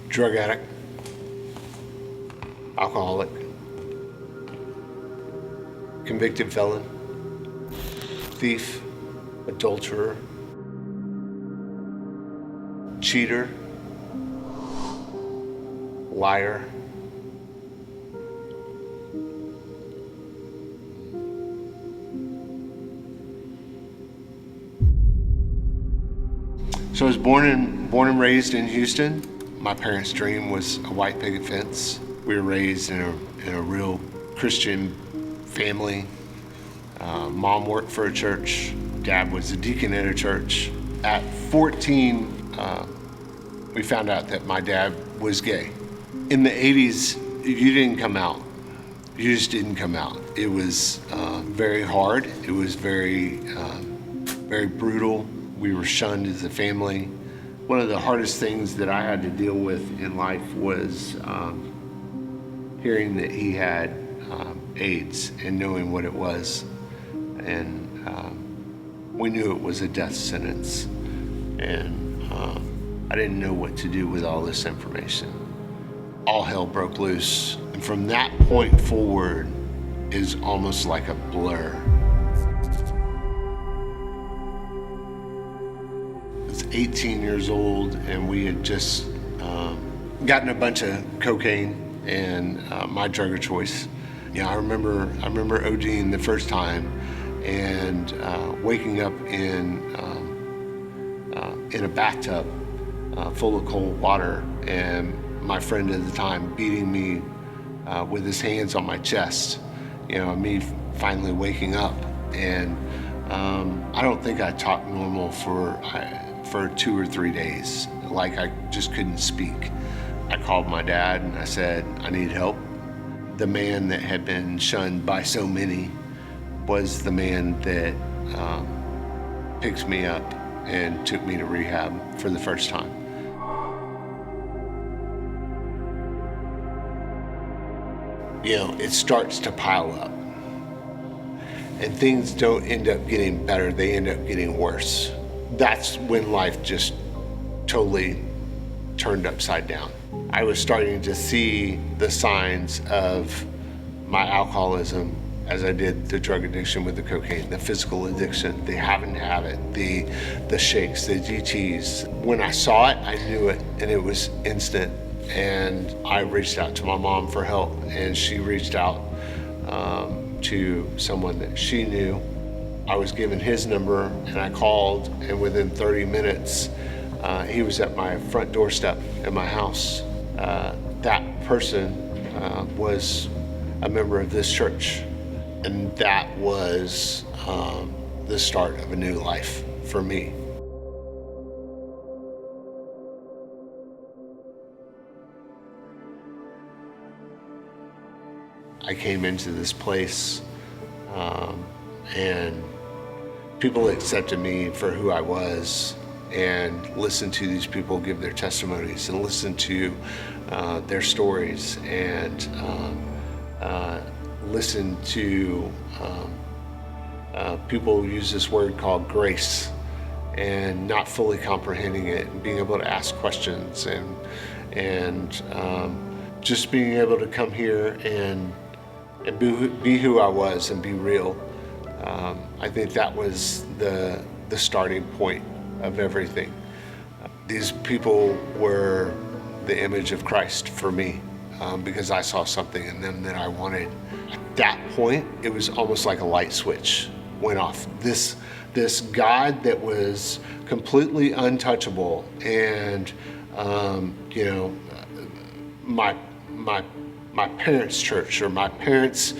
drug addict, alcoholic, convicted felon, thief, adulterer, cheater, liar, so I was born and raised in Houston. My parents' dream was a white picket fence. We were raised in a real Christian family. Mom worked for a church. Dad was a deacon at a church. At 14, we found out that my dad was gay. In the 80s, you didn't come out. You just didn't come out. It was very hard. It was very brutal. We were shunned as a family. One of the hardest things that I had to deal with in life was hearing that he had AIDS and knowing what it was. And we knew it was a death sentence. And I didn't know what to do with all this information. All hell broke loose. And from that point forward is almost like a blur. I was 18 years old and we had just gotten a bunch of cocaine and my drug of choice. I remember ODing the first time and waking up in a bathtub full of cold water, and my friend at the time beating me with his hands on my chest. Me finally waking up, and I don't think I talked normal for 2 or 3 days. Like I just couldn't speak. I called my dad and I said, I need help. The man that had been shunned by so many was the man that picked me up and took me to rehab for the first time. It starts to pile up. And things don't end up getting better, they end up getting worse. That's when life just totally turned upside down. I was starting to see the signs of my alcoholism as I did the drug addiction with the cocaine, the physical addiction, the having to have it, the shakes, the DTs. When I saw it, I knew it, and it was instant. And I reached out to my mom for help, and she reached out to someone that she knew. I was given his number, and I called, and within 30 minutes, he was at my front doorstep at my house. That person was a member of this church, and that was the start of a new life for me. I came into this place and people accepted me for who I was, and listened to these people give their testimonies and listen to their stories, and listen to people use this word called grace and not fully comprehending it, and being able to ask questions, and just being able to come here and be who I was and be real. I think that was the starting point of everything. These people were the image of Christ for me, because I saw something in them that I wanted. At that point, it was almost like a light switch went off. This God that was completely untouchable, and my parents' church or my parents'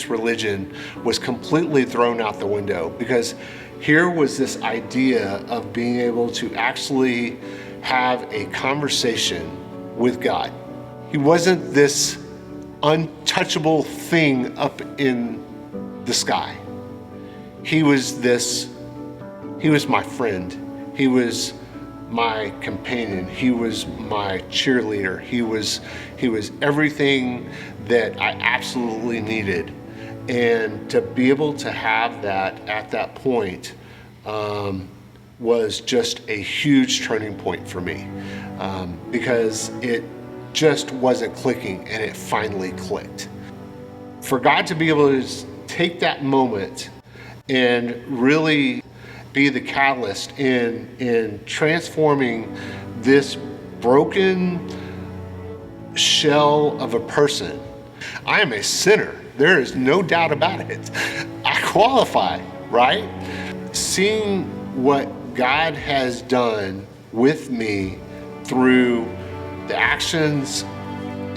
religion was completely thrown out the window, because here was this idea of being able to actually have a conversation with God. He wasn't this untouchable thing up in the sky. He was my friend. He was my companion. He was my cheerleader. He was everything that I absolutely needed. And to be able to have that at that point was just a huge turning point for me. because it just wasn't clicking, and it finally clicked. For God to be able to take that moment and really be the catalyst in transforming this broken shell of a person. I am a sinner. There is no doubt about it. I qualify, right? Seeing what God has done with me through the actions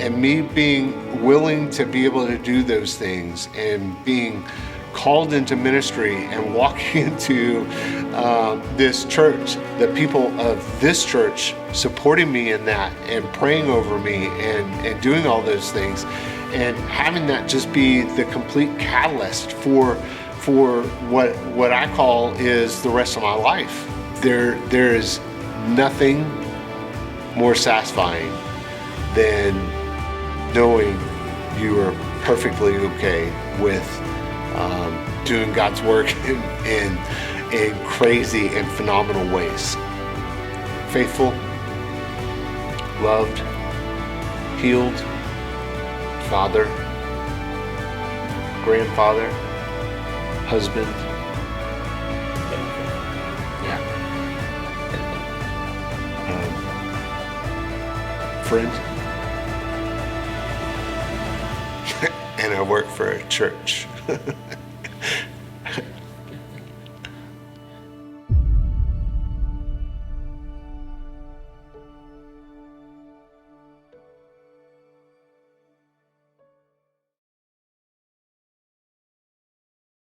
and me being willing to be able to do those things and being called into ministry and walking into this church, the people of this church supporting me in that and praying over me and doing all those things, and having that just be the complete catalyst for what I call is the rest of my life. There is nothing more satisfying than knowing you are perfectly okay with doing God's work in crazy and phenomenal ways. Faithful, loved, healed, father, grandfather, husband. Yeah. Friend. And I work for a church.